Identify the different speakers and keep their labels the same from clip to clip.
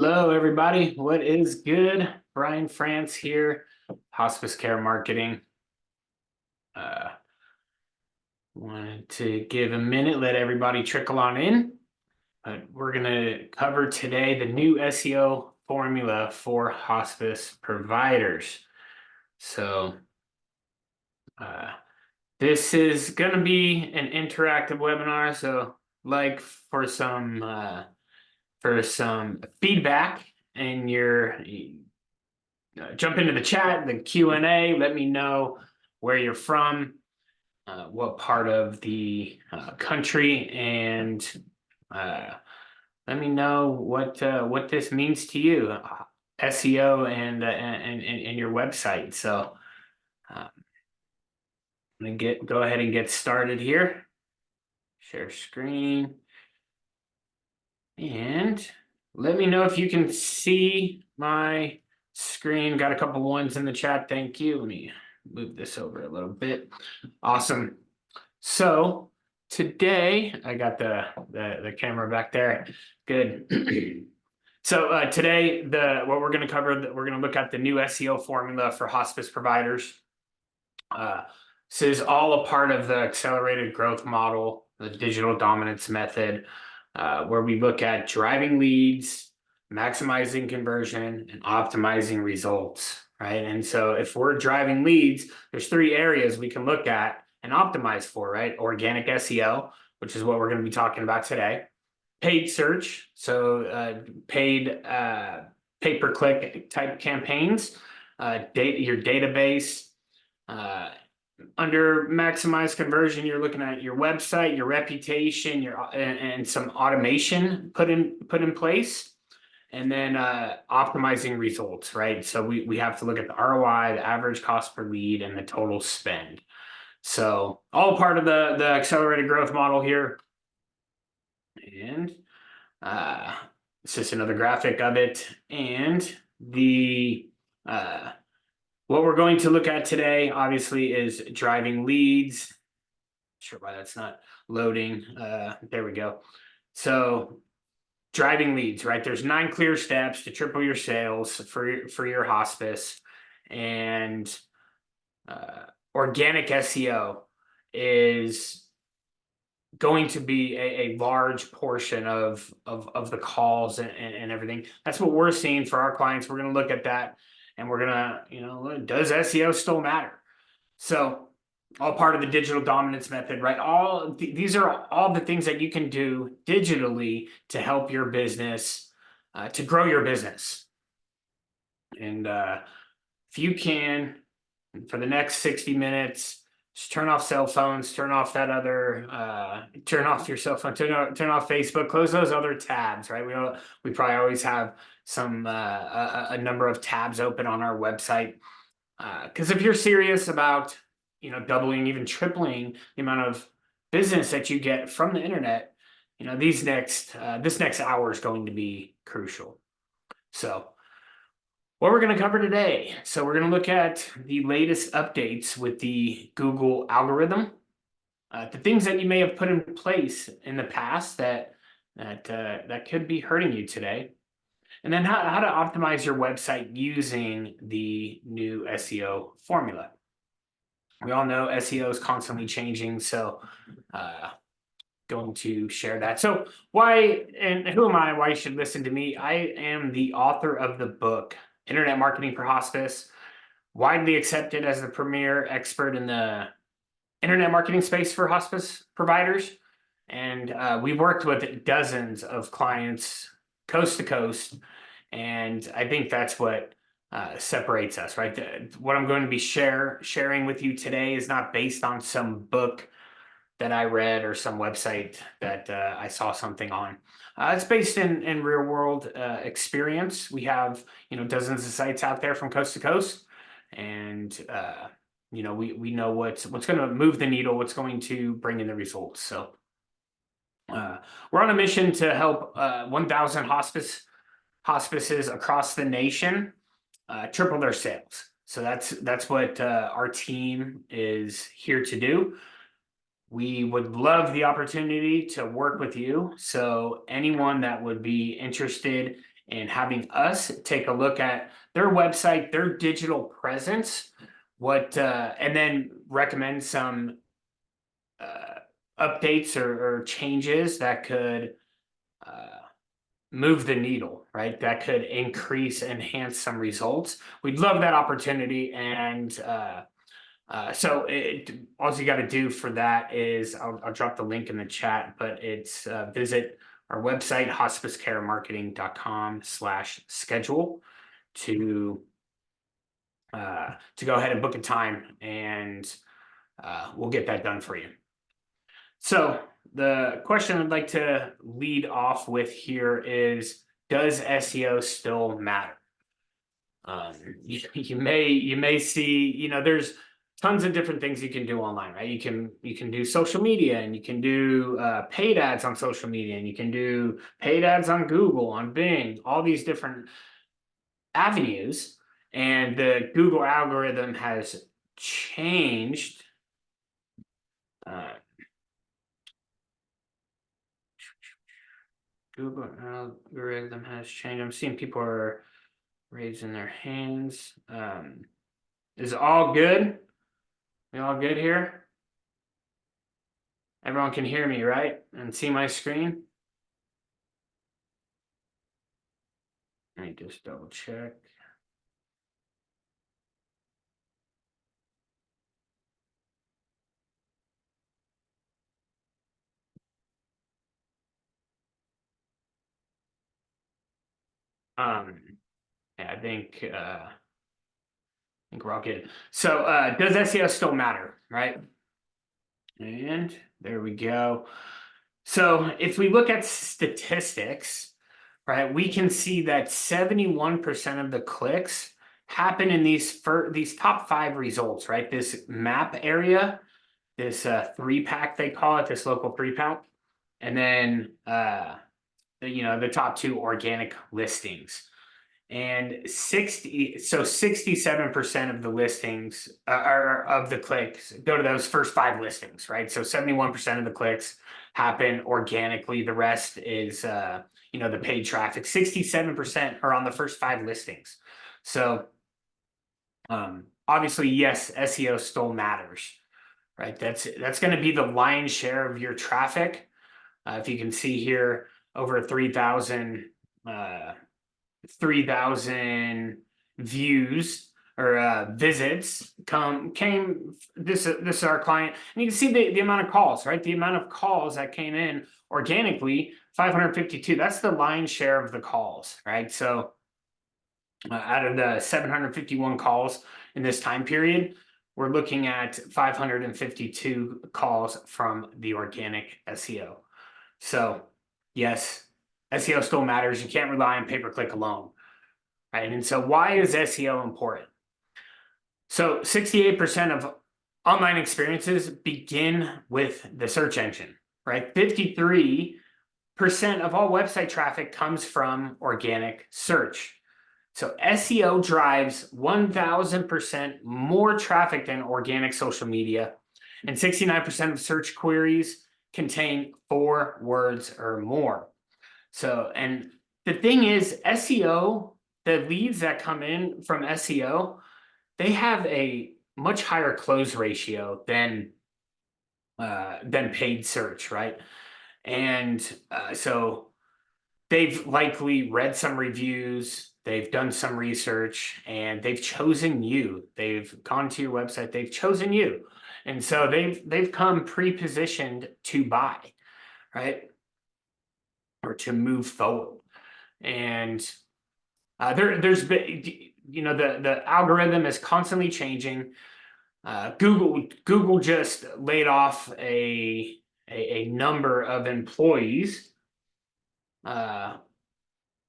Speaker 1: Hello, everybody. What is good? Brian France here, Hospice Care Marketing. Uh, Wanted to give a minute, let everybody trickle on in. But we're going to cover today the new SEO formula for hospice providers. So, this is going to be an interactive webinar. So, like for some feedback and your jump into the chat, the Q&A. Let me know where you're from, what part of the country, and let me know what this means to you, SEO and your website. So I'm gonna go ahead and get started here. Share screen, and let me know if you can see my screen. Got a couple ones in the chat. Thank you. Let me move this over a little bit. Awesome. So today I got the camera back there. Good. So today what we're going to cover, we're going to look at the new SEO formula for hospice providers. This is all a part of the accelerated growth model, the digital dominance method, where we look at driving leads, maximizing conversion, and optimizing results, right? And so if we're driving leads, there's three areas we can look at and optimize for, right? Organic SEO, which is what we're going to be talking about today. Paid search, so paid pay-per-click type campaigns, your database. Under maximize conversion, you're looking at your website, your reputation, and some automation put in place, and then optimizing results, right? So we have to look at the ROI, the average cost per lead, and the total spend. So all part of the accelerated growth model here. And it's just another graphic of it. And what we're going to look at today, obviously, is driving leads. Not sure why that's not loading. There we go. So driving leads, right? There's 9 clear steps to triple your sales for your hospice. And organic SEO is going to be a large portion of the calls and everything. That's what we're seeing for our clients. We're going to look at that, and we're going to, does SEO still matter? So all part of the digital dominance method, right? These are all the things that you can do digitally to help your business, to grow your business. And if you can, for the next 60 minutes, just turn off cell phones, turn off that other, turn off your cell phone, turn off Facebook, close those other tabs, right? We probably always have some a number of tabs open on our website, because if you're serious about doubling, even tripling the amount of business that you get from the internet, this next hour is going to be crucial. So what we're going to cover today. So we're going to look at the latest updates with the Google algorithm, the things that you may have put in place in the past that could be hurting you today, and then how to optimize your website using the new SEO formula. We all know SEO is constantly changing, so going to share that. So why and who am I? Why you should listen to me? I am the author of the book Internet Marketing for Hospice, widely accepted as the premier expert in the internet marketing space for hospice providers. And we've worked with dozens of clients coast to coast. And I think that's what separates us, right? What I'm going to be sharing with you today is not based on some book that I read or some website that I saw something on. It's based in real world experience. We have dozens of sites out there from coast to coast, and we know what's going to move the needle, what's going to bring in the results. So we're on a mission to help 1,000 hospices across the nation triple their sales. So that's what our team is here to do. We would love the opportunity to work with you. So anyone that would be interested and having us take a look at their website, their digital presence, and then recommend some updates or changes that could move the needle, right? That could enhance some results. We'd love that opportunity. And so all you got to do for that is I'll drop the link in the chat, but it's visit our website, hospicecaremarketing.com/schedule to go ahead and book a time, and we'll get that done for you. So the question I'd like to lead off with here is, does SEO still matter? You may see, there's tons of different things you can do online, right? You can do social media, and you can do paid ads on social media, and you can do paid ads on Google, on Bing, all these different avenues. And the Google algorithm has changed. Google algorithm has changed. I'm seeing people are raising their hands. Is all good? We all good here? Everyone can hear me, right? And see my screen? Let me just double check. Yeah, I think we're all good. So does SEO still matter, right? And there we go. So if we look at statistics, right, we can see that 71% of the clicks happen in these top 5 results, right? This map area, this 3-pack they call it, this local 3-pack, and then the top 2 organic listings. And 67% of the listings of the clicks go to those first 5 listings, right? So 71% of the clicks happen organically. The rest is the paid traffic. 67% are on the first 5 listings. So obviously, yes, SEO still matters, right? That's going to be the lion's share of your traffic. If you can see here, over 3,000 views or visits came. This is our client, and you can see the amount of calls, right? The amount of calls that came in organically, 552. That's the lion's share of the calls, right? So out of the 751 calls in this time period, we're looking at 552 calls from the organic SEO. So yes, SEO still matters. You can't rely on pay-per-click alone, right? And so why is SEO important? So 68% of online experiences begin with the search engine, right? 53% of all website traffic comes from organic search. So SEO drives 1,000% more traffic than organic social media, and 69% of search queries contain 4 words or more. So, and the thing is, SEO, the leads that come in from SEO, they have a much higher close ratio than paid search, right? And so they've likely read some reviews, they've done some research, and they've chosen you. They've gone to your website, they've chosen you. And so they've come pre-positioned to buy, right? Or to move forward. And there's been, the algorithm is constantly changing. Google just laid off a number of employees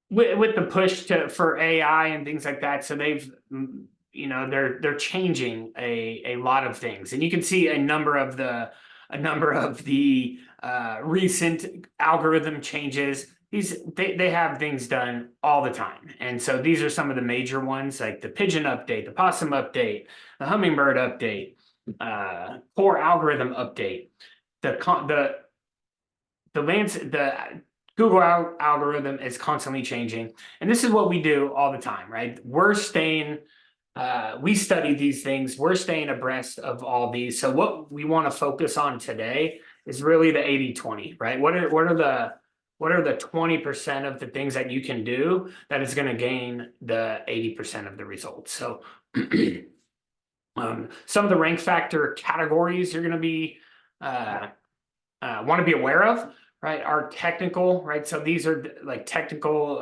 Speaker 1: with the push for AI and things like that. So they're changing a lot of things, and you can see a number of the recent algorithm changes. They have things done all the time, and so these are some of the major ones, like the pigeon update, the possum update, the hummingbird update, core algorithm update, the Google algorithm is constantly changing, and this is what we do all the time, right? We study these things. We're staying abreast of all these. So what we want to focus on today is really the 80-20, right? What are the 20% of the things that you can do that is going to gain the 80% of the results? So some of the rank factor categories you're going to be want to be aware of, right, are technical, right? So these are like technical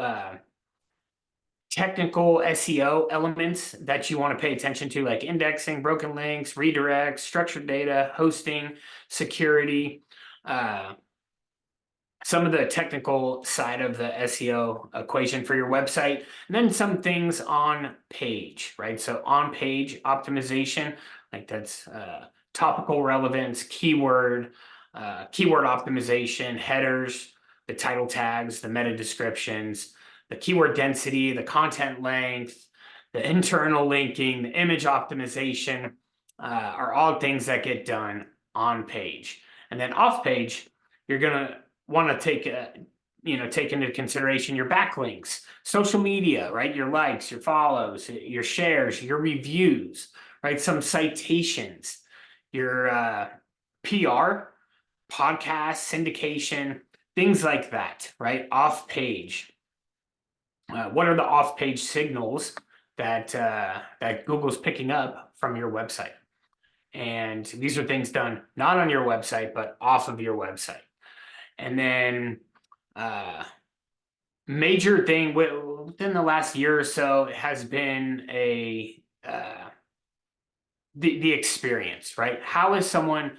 Speaker 1: SEO elements that you want to pay attention to, like indexing, broken links, redirects, structured data, hosting, security, some of the technical side of the SEO equation for your website, and then some things on page, right? So on page optimization, like that's topical relevance, keyword optimization, headers, the title tags, the meta descriptions, the keyword density, the content length, the internal linking, the image optimization are all things that get done on page. And then off page, you're gonna want to take into consideration your backlinks, social media, right? Your likes, your follows, your shares, your reviews, right? Some citations, your PR, podcast, syndication, things like that, right? Off page. What are the off page signals that Google's picking up from your website? And these are things done not on your website, but off of your website. And then major thing within the last year or so has been the experience, right? How is someone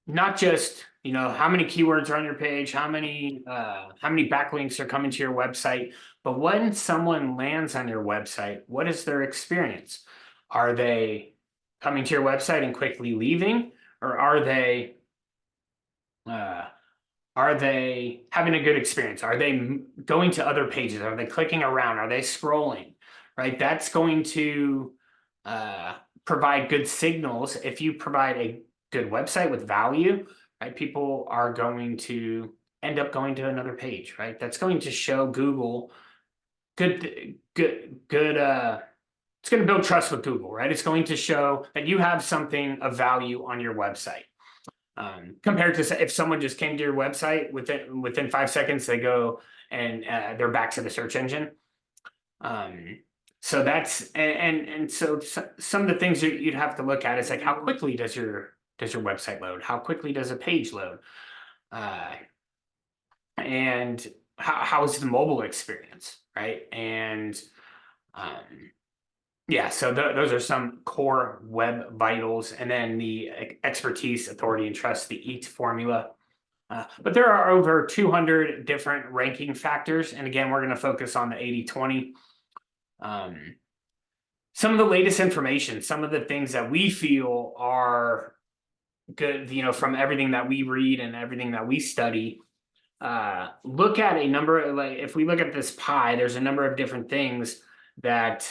Speaker 1: not just how many keywords are on your page, how many backlinks are coming to your website, but when someone lands on your website, what is their experience? Are they coming to your website and quickly leaving, or are they having a good experience? Are they going to other pages? Are they clicking around? Are they scrolling? Right? That's going to provide good signals. If you provide a good website with value, right, people are going to end up going to another page, right? That's going to show Google good. It's going to build trust with Google, right? It's going to show that you have something of value on your website. Compared to if someone just came to your website within 5 seconds, they go and they're back to the search engine. So that's so some of the things you'd have to look at is like how quickly does your website load? How quickly does a page load? And how is the mobile experience, right? And yeah, so those are some core web vitals, and then the expertise, authority, and trust, the EAT formula. But there are over 200 different ranking factors, and again, we're going to focus on the 80-20. Some of the latest information, some of the things that we feel are good, from everything that we read and everything that we study. Look at a number, like if we look at this pie, there's a number of different things that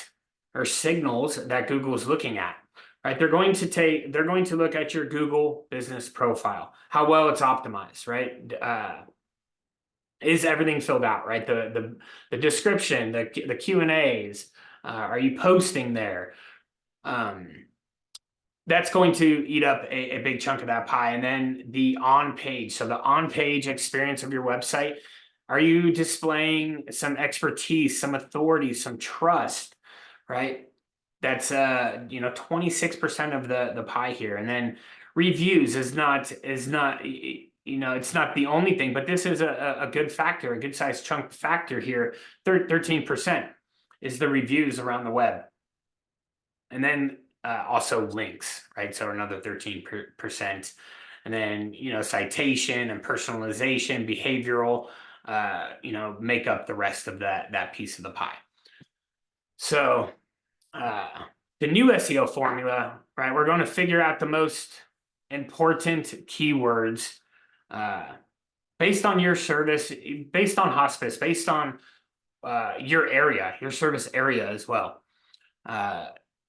Speaker 1: are signals that Google is looking at, right? They're going to look at your Google business profile, how well it's optimized, right? Is everything filled out, right? The description, the Q&As, are you posting there? That's going to eat up a big chunk of that pie. And then the on-page. So the on-page experience of your website, are you displaying some expertise, some authority, some trust, right? That's 26% of the pie here. And then reviews is not it's not the only thing, but this is a good factor, a good sized chunk factor here. 13% is the reviews around the web. And then also links, right? So another 13%. And then, citation and personalization, behavioral, make up the rest of that piece of the pie. So the new SEO formula, right? We're going to figure out the most important keywords based on your service, based on hospice, based on your area, your service area as well.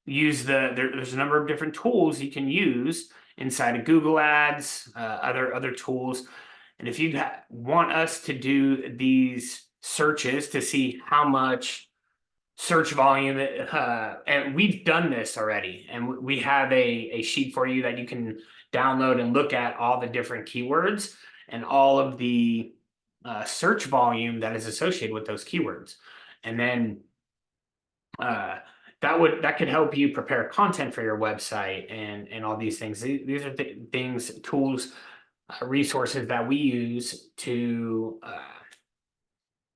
Speaker 1: There's a number of different tools you can use inside of Google Ads, other tools, And if you want us to do these searches to see how much search volume, and we've done this already, and we have a sheet for you that you can download and look at all the different keywords and all of the search volume that is associated with those keywords. And then that could help you prepare content for your website and all these things. These are things, tools, resources that we use to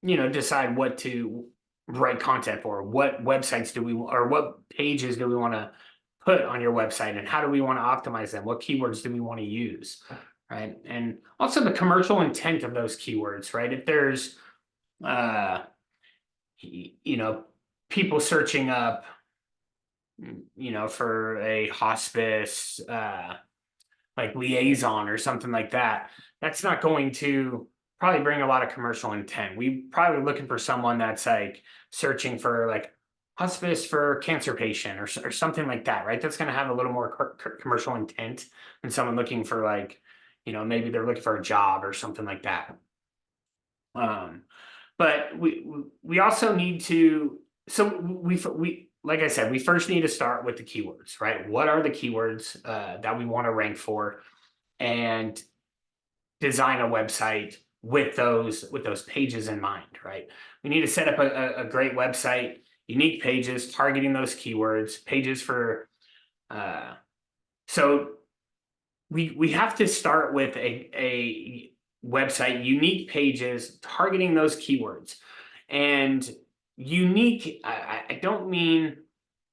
Speaker 1: decide what to write content for. What websites do we, or what pages do we want to put on your website, and how do we want to optimize them? What keywords do we want to use, right? And also the commercial intent of those keywords, right? If there's people searching up for a hospice like liaison or something like that, that's not going to probably bring a lot of commercial intent. We probably looking for someone that's like searching for like hospice for cancer patient or something like that, right? That's going to have a little more commercial intent than someone looking for like, maybe they're looking for a job or something like that. But we also need to, so we like I said, we first need to start with the keywords, right? What are the keywords that we want to rank for, and design a website with those pages in mind, right? We need to set up a great website, unique pages targeting those keywords, pages for so we have to start with a website, unique pages targeting those keywords. And unique, I don't mean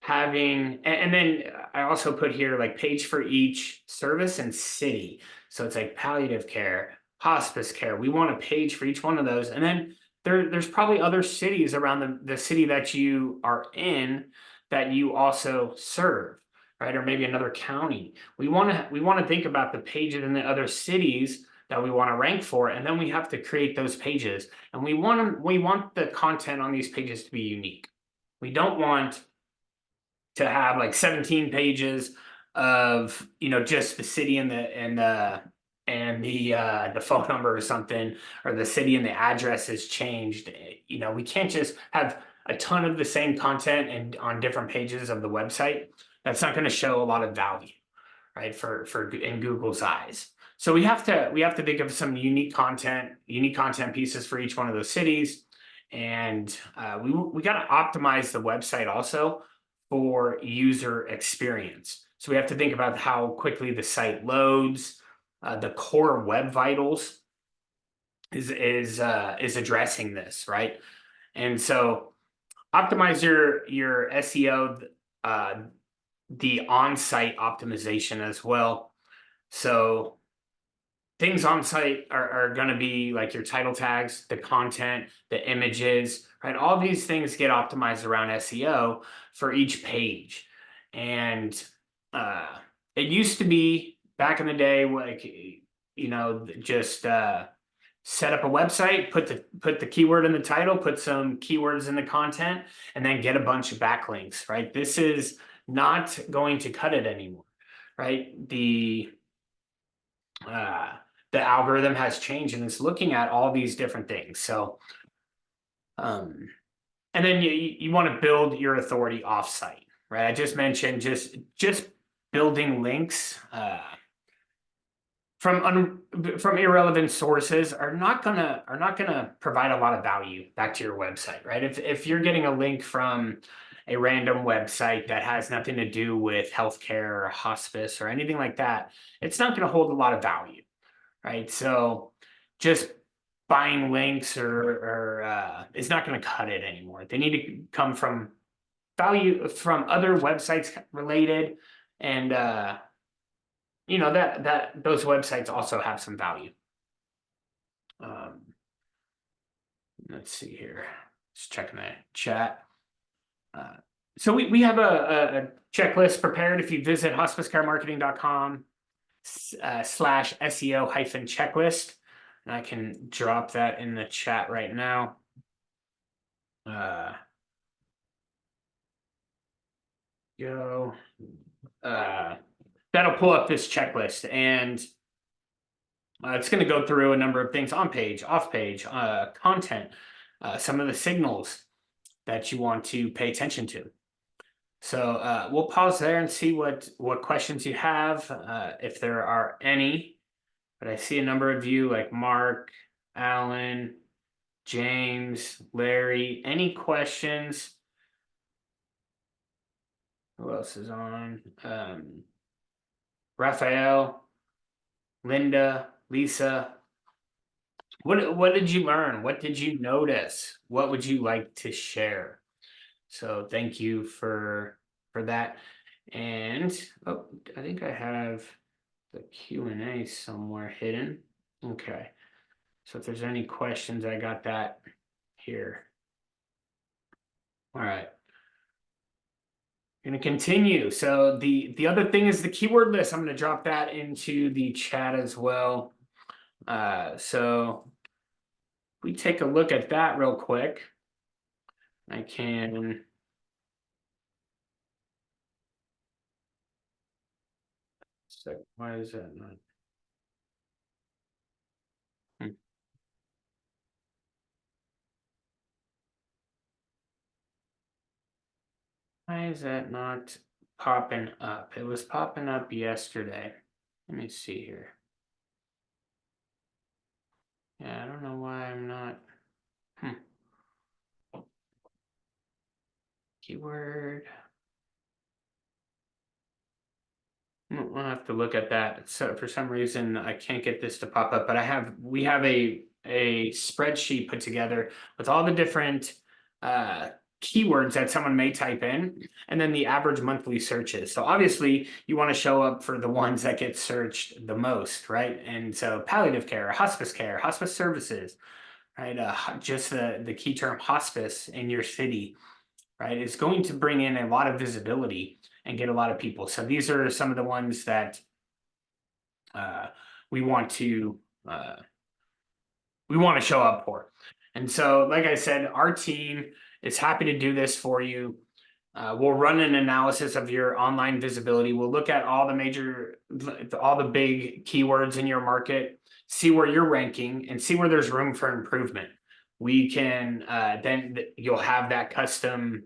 Speaker 1: having, and then I also put here like page for each service and city. So it's like palliative care, hospice care. We want a page for each one of those. And then there's probably other cities around the city that you are in that you also serve, right? Or maybe another county. We want to think about the pages in the other cities that we want to rank for, and then we have to create those pages. And we want the content on these pages to be unique. We don't want to have like 17 pages of just the city and the phone number or something, or the city and the address is changed. We can't just have a ton of the same content and on different pages of the website. That's not going to show a lot of value, right? For in Google's eyes. So we have to think of some unique content pieces for each one of those cities. And we got to optimize the website also for user experience. So we have to think about how quickly the site loads. The core web vitals is addressing this, right? And so optimize your SEO, the on-site optimization as well. So things on site are going to be like your title tags, the content, the images, right? All these things get optimized around SEO for each page. And it used to be back in the day, like, just set up a website, put the keyword in the title, put some keywords in the content, and then get a bunch of backlinks, right? This is not going to cut it anymore, right? The algorithm has changed and it's looking at all these different things. So, and then you want to build your authority offsite, right? I just mentioned just building links from irrelevant sources are not gonna provide a lot of value back to your website, right? If you're getting a link from a random website that has nothing to do with healthcare or hospice or anything like that, it's not going to hold a lot of value, right? So just buying links or it's not going to cut it anymore. They need to come from value from other websites related, and that those websites also have some value. Let's see here. Just checking the chat. So we have a checklist prepared. If you visit hospicecaremarketing.com /SEO -checklist, and I can drop that in the chat right now. That'll pull up this checklist, and It's going to go through a number of things: on page, off page, content, some of the signals that you want to pay attention to. So we'll pause there and see what questions you have, if there are any. But I see a number of you, like Mark, Alan, James, Larry. Any questions? Who else is on? Raphael, Linda, Lisa. What did you learn? What did you notice? What would you like to share? So thank you for that. And oh, I think I have the Q&A somewhere hidden. Okay. So if there's any questions, I got that here. All right. Going to continue. So the other thing is the keyword list. I'm going to drop that into the chat as well. So we take a look at that real quick. I can. So why is that not? Why is that not popping up? It was popping up yesterday. Let me see here. Yeah, I don't know why I'm not. Keyword. We'll have to look at that. So for some reason, I can't get this to pop up, but we have a spreadsheet put together with all the different keywords that someone may type in, and then the average monthly searches. So obviously, you want to show up for the ones that get searched the most, right? And so palliative care, hospice services, right? Just the key term hospice in your city, right, is going to bring in a lot of visibility and get a lot of people. So these are some of the ones that we want to show up for. And so, like I said, our team is happy to do this for you. We'll run an analysis of your online visibility. We'll look at all the big keywords in your market, see where you're ranking, and see where there's room for improvement. We can then you'll have that custom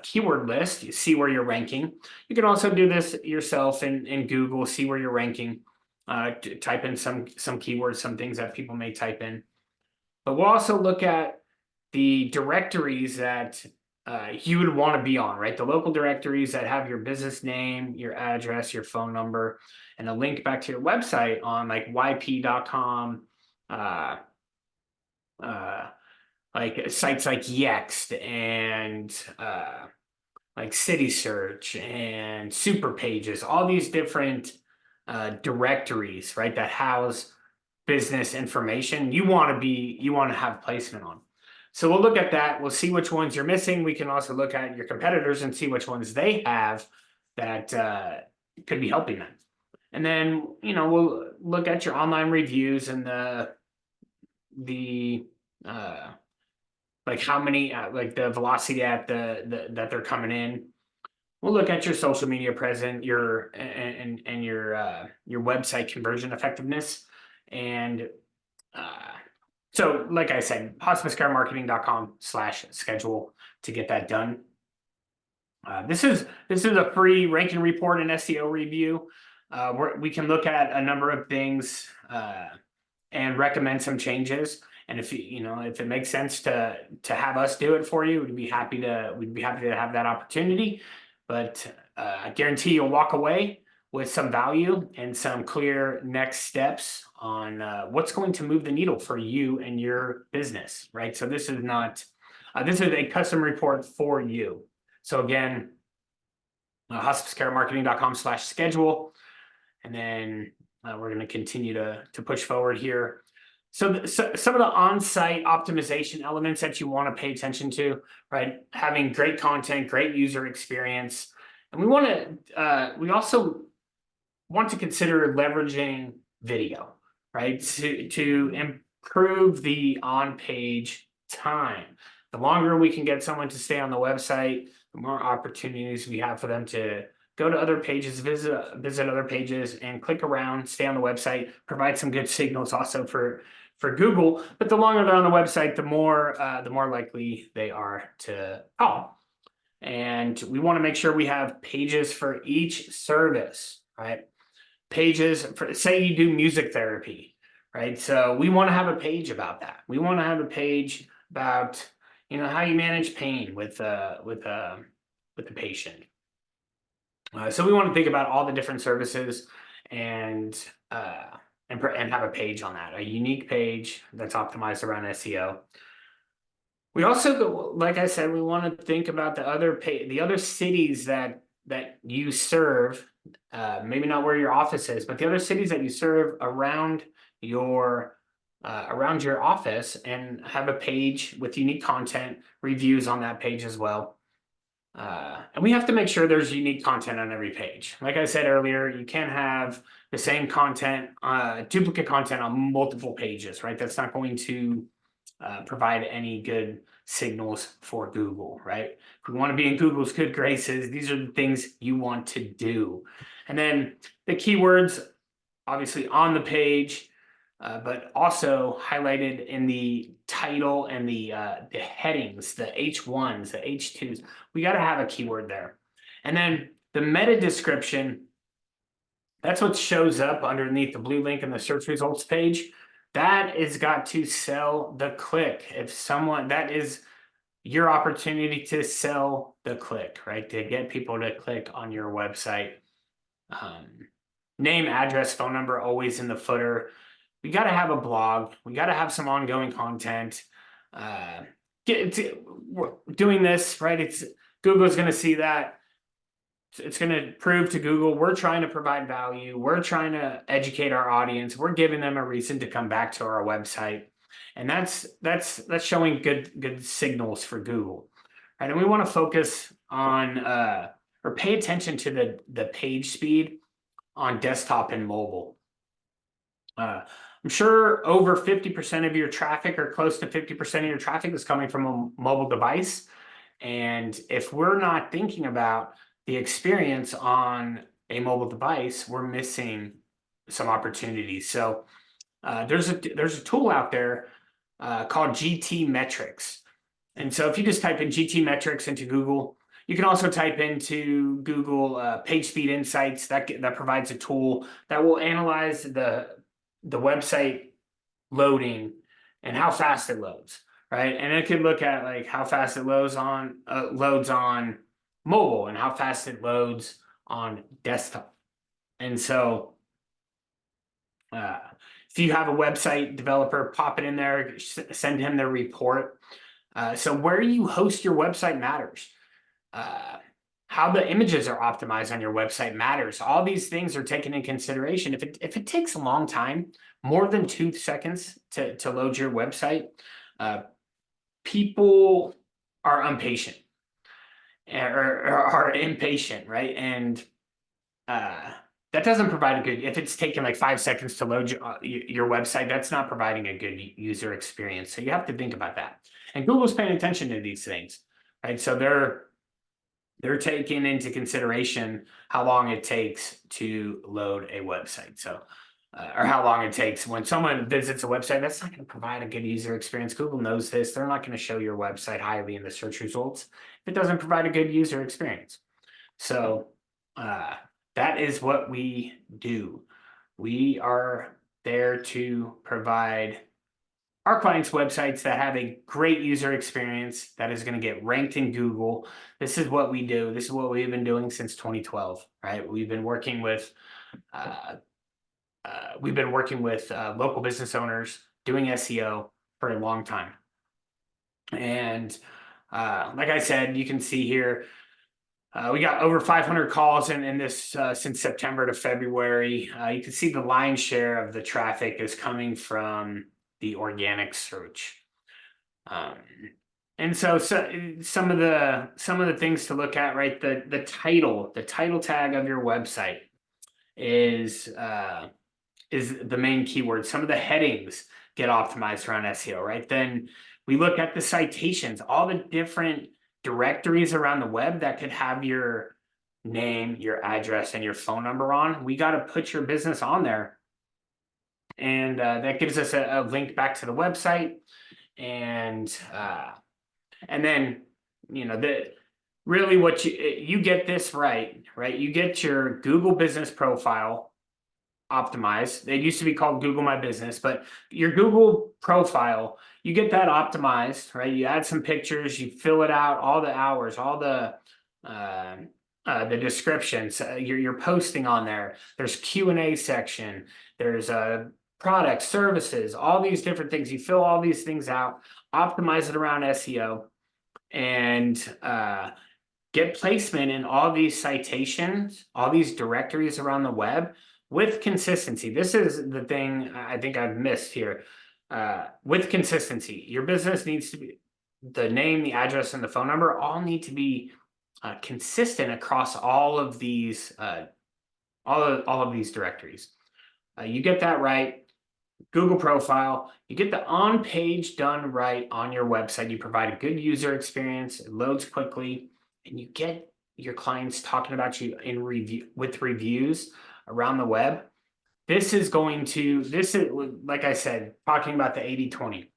Speaker 1: keyword list. You see where you're ranking. You can also do this yourself in Google, see where you're ranking. Type in some keywords, some things that people may type in. But we'll also look at the directories that you would want to be on, right? The local directories that have your business name, your address, your phone number, and a link back to your website on like yp.com, like sites like Yext and like City Search and Super Pages, all these different directories, right, that house business information you want to have placement on. So we'll look at that. We'll see which ones you're missing. We can also look at your competitors and see which ones they have that could be helping them. And then, we'll look at your online reviews and the like how many, like the velocity at that they're coming in. We'll look at your social media presence, your website conversion effectiveness. And so, like I said, hospicecaremarketing.com/schedule to get that done. This is a free ranking report and SEO review. We can look at a number of things and recommend some changes. And if it makes sense to have us do it for you, we'd be happy to have that opportunity. But I guarantee you'll walk away with some value and some clear next steps on what's going to move the needle for you and your business, right? So this is not, this is a custom report for you. So again, hospicecaremarketing.com/schedule, and then we're going to continue to push forward here. So some of the on-site optimization elements that you want to pay attention to, right? Having great content, great user experience. And we also want to consider leveraging video, right? To improve the on-page time. The longer we can get someone to stay on the website, the more opportunities we have for them to go to other pages, visit other pages, and click around, stay on the website, provide some good signals also for Google. But the longer they're on the website, the more likely they are to call. And we want to make sure we have pages for each service, right? Pages for, say you do music therapy, right? So we want to have a page about that. We want to have a page about, how you manage pain with the patient. So we want to think about all the different services and have a page on that, a unique page that's optimized around SEO. We also, like I said, we want to think about the other cities that you serve. Maybe not where your office is, but the other cities that you serve around your office, and have a page with unique content, reviews on that page as well. And we have to make sure there's unique content on every page. Like I said earlier, you can't have the same content, duplicate content on multiple pages, right? That's not going to provide any good signals for Google, right? If we want to be in Google's good graces, these are the things you want to do. And then the keywords, obviously on the page, but also highlighted in the title and the headings, the H1s, the H2s. We got to have a keyword there. And then the meta description, that's what shows up underneath the blue link in the search results page. That is got to sell the click. If someone, that is your opportunity to sell the click, right? To get people to click on your website. Name, address, phone number, always in the footer. We got to have a blog. We got to have some ongoing content. Doing this, right? Google's going to see that. It's going to prove to Google we're trying to provide value. We're trying to educate our audience. We're giving them a reason to come back to our website, and that's showing good signals for Google, right? And we want to focus on or pay attention to the page speed on desktop and mobile. I'm sure over 50% of your traffic, or close to 50% of your traffic, is coming from a mobile device. And if we're not thinking about the experience on a mobile device, we're missing some opportunities. So there's a tool out there called GT Metrics. And so if you just type in GT Metrics into Google, you can also type into Google Page Speed Insights. That provides a tool that will analyze the website loading and how fast it loads, right? And it can look at like how fast it loads on mobile and how fast it loads on desktop. And so if you have a website developer, pop it in there, send him their report. So where you host your website matters. How the images are optimized on your website matters. All these things are taken in consideration. If it takes a long time, more than 2 seconds to load your website, people are impatient or are impatient, right? And that doesn't provide a good, if it's taking like 5 seconds to load your website, that's not providing a good user experience. So you have to think about that. And Google's paying attention to these things, right? So they're taking into consideration how long it takes to load a website. So, or how long it takes when someone visits a website, that's not going to provide a good user experience. Google knows this. They're not going to show your website highly in the search results if it doesn't provide a good user experience. So that is what we do. We are there to provide our clients' websites that have a great user experience that is going to get ranked in Google. This is what we do. This is what we've been doing since 2012, right? We've been working with local business owners doing SEO for a long time. And like I said, you can see here, we got over 500 calls in this since September to February. You can see the lion's share of the traffic is coming from the organic search. And so some of the things to look at, right? The title tag of your website is the main keyword. Some of the headings get optimized around SEO, right? Then we look at the citations, all the different directories around the web that could have your name, your address, and your phone number on. We got to put your business on there. And that gives us a link back to the website. And then, really what you get this right? You get your Google business profile optimized. It used to be called Google My Business, but your Google profile, you get that optimized, right? You add some pictures, you fill it out, all the hours, all the descriptions, you're posting on there. There's Q&A section. There's products, services, all these different things. You fill all these things out, optimize it around SEO, and get placement in all these citations, all these directories around the web with consistency. This is the thing I think I've missed here. With consistency, your business needs to be, the name, the address, and the phone number all need to be consistent across all of these directories. You get that right. Google profile, you get the on page done right on your website. You provide a good user experience, it loads quickly, and you get your clients talking about you in with reviews around the web. This is, like I said, talking about the 80-20.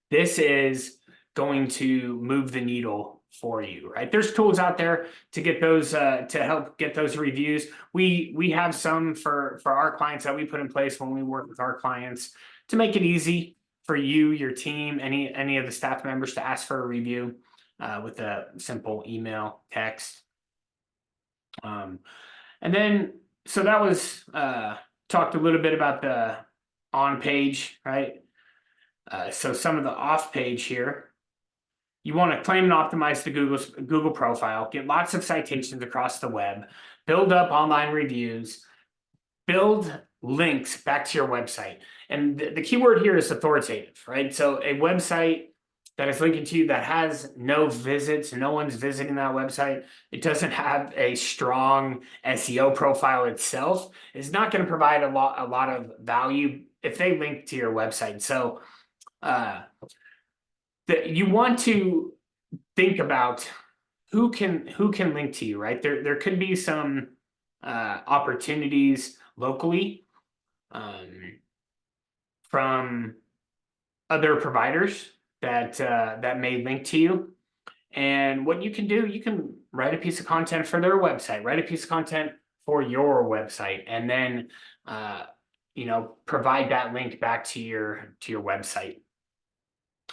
Speaker 1: This is going to move the needle for you, right? There's tools out there to get those, to help get those reviews. We have some for our clients that we put in place when we work with our clients to make it easy for you, your team, any of the staff members to ask for a review with a simple email, text. And then, so that was talked a little bit about the on page, right? So some of the off page here. You want to claim and optimize the Google profile, get lots of citations across the web, build up online reviews, build links back to your website. And the key word here is authoritative, right? So a website that is linking to you that has no visits, no one's visiting that website, it doesn't have a strong SEO profile itself, is not going to provide a lot of value if they link to your website. So you want to think about who can link to you, right? There could be some opportunities locally from other providers that may link to you. And what you can do, you can write a piece of content for their website, write a piece of content for your website, and then provide that link back to your website.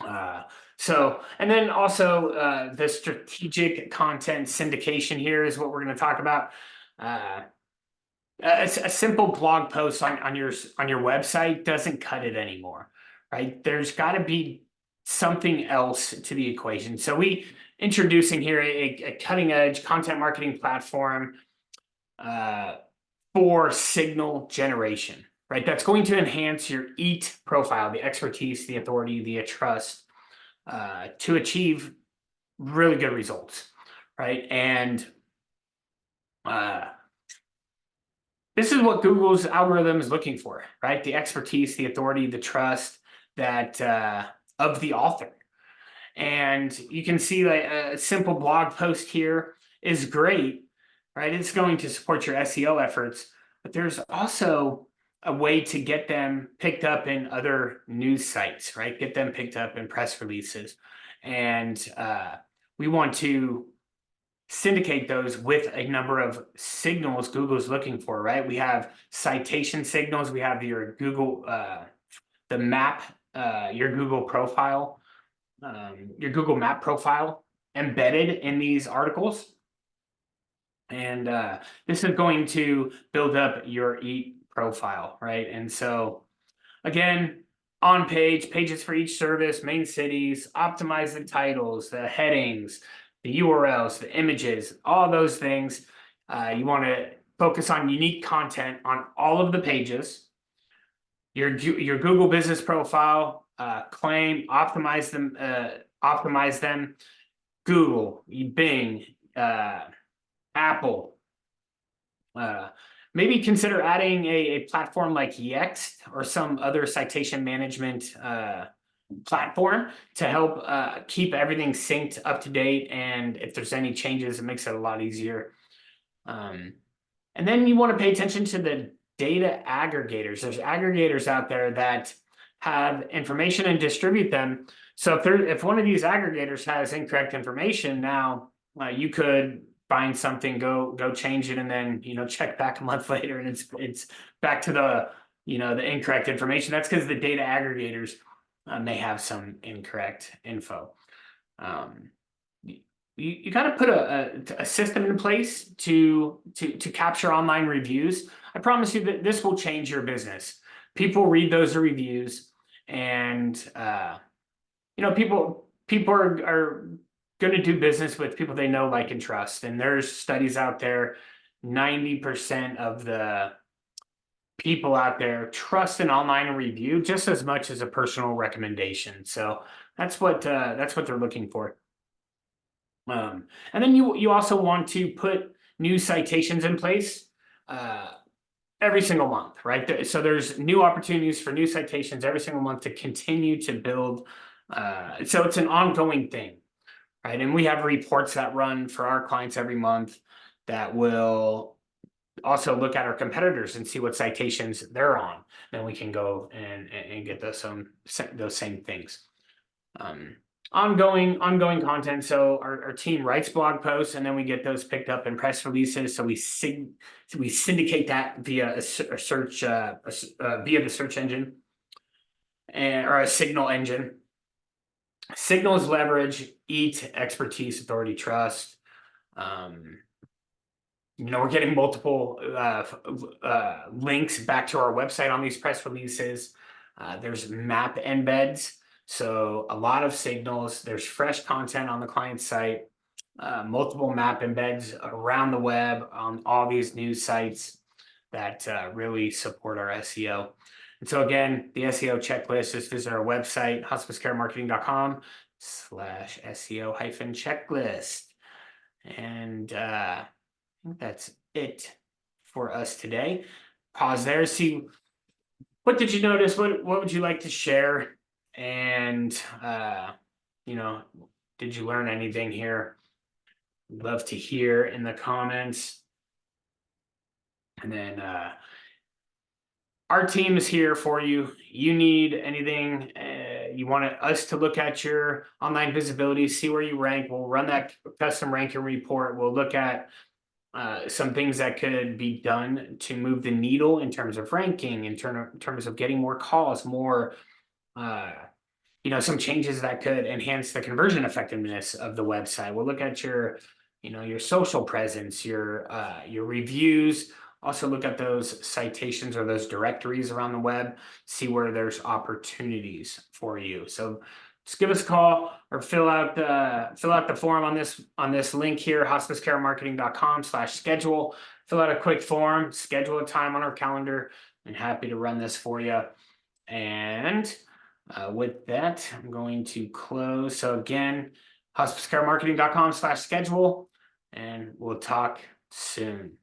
Speaker 1: And then also the strategic content syndication here is what we're going to talk about. A simple blog post on your website doesn't cut it anymore, right? There's got to be something else to the equation. So we introducing here a cutting edge content marketing platform for signal generation, right? That's going to enhance your EAT profile, the expertise, the authority, the trust, to achieve really good results, right? And this is what Google's algorithm is looking for, right? The expertise, the authority, the trust that of the author. And you can see like a simple blog post here is great, right? It's going to support your SEO efforts, but there's also a way to get them picked up in other news sites, right? Get them picked up in press releases. And we want to syndicate those with a number of signals Google's looking for, right? We have citation signals. We have your Google, the map, your Google profile, your Google map profile embedded in these articles. And this is going to build up your EAT profile, right? And so again, on page, pages for each service, main cities, optimize the titles, the headings, the URLs, the images, all those things. You want to focus on unique content on all of the pages. Your Google business profile, claim, optimize them. Google, Bing, Apple. Maybe consider adding a platform like Yext or some other citation management platform to help keep everything synced up to date. And if there's any changes, it makes it a lot easier. And then you want to pay attention to the data aggregators. There's aggregators out there that have information and distribute them. So if one of these aggregators has incorrect information, now you could find something, go change it, and then check back a month later, and it's back to the incorrect information. That's because the data aggregators may have some incorrect info. You got to put a system in place to capture online reviews. I promise you that this will change your business. People read those reviews, and people are going to do business with people they know, like, and trust. And there's studies out there, 90% of the people out there trust an online review just as much as a personal recommendation. So that's what they're looking for. And then you also want to put new citations in place every single month, right? So there's new opportunities for new citations every single month to continue to build. So it's an ongoing thing, right? And we have reports that run for our clients every month that will also look at our competitors and see what citations they're on. Then we can go and get those same things. Ongoing content. So our team writes blog posts, and then we get those picked up in press releases. So we syndicate that via a search via the search engine or a signal engine. Signals leverage EAT, expertise, authority, trust. We're getting multiple links back to our website on these press releases. There's map embeds. So a lot of signals, there's fresh content on the client site, multiple map embeds around the web on all these news sites that really support our SEO. And so again, the SEO checklist, just visit our website, hospicecaremarketing.com/SEO-checklist. And I think that's it for us today. Pause there, see what did you notice, what would you like to share, and did you learn anything here? Love to hear in the comments. And then our team is here for you. You need anything, you want us to look at your online visibility, see where you rank, we'll run that custom ranking report. We'll look at some things that could be done to move the needle in terms of ranking, in terms of getting more calls, more some changes that could enhance the conversion effectiveness of the website. We'll look at your social presence, your reviews. Also look at those citations or those directories around the web, see where there's opportunities for you. So just give us a call or fill out the form on this link here, hospicecaremarketing.com/schedule. Fill out a quick form, schedule a time on our calendar, and happy to run this for you. And with that, I'm going to close. So again, hospicecaremarketing.com/schedule, and we'll talk soon.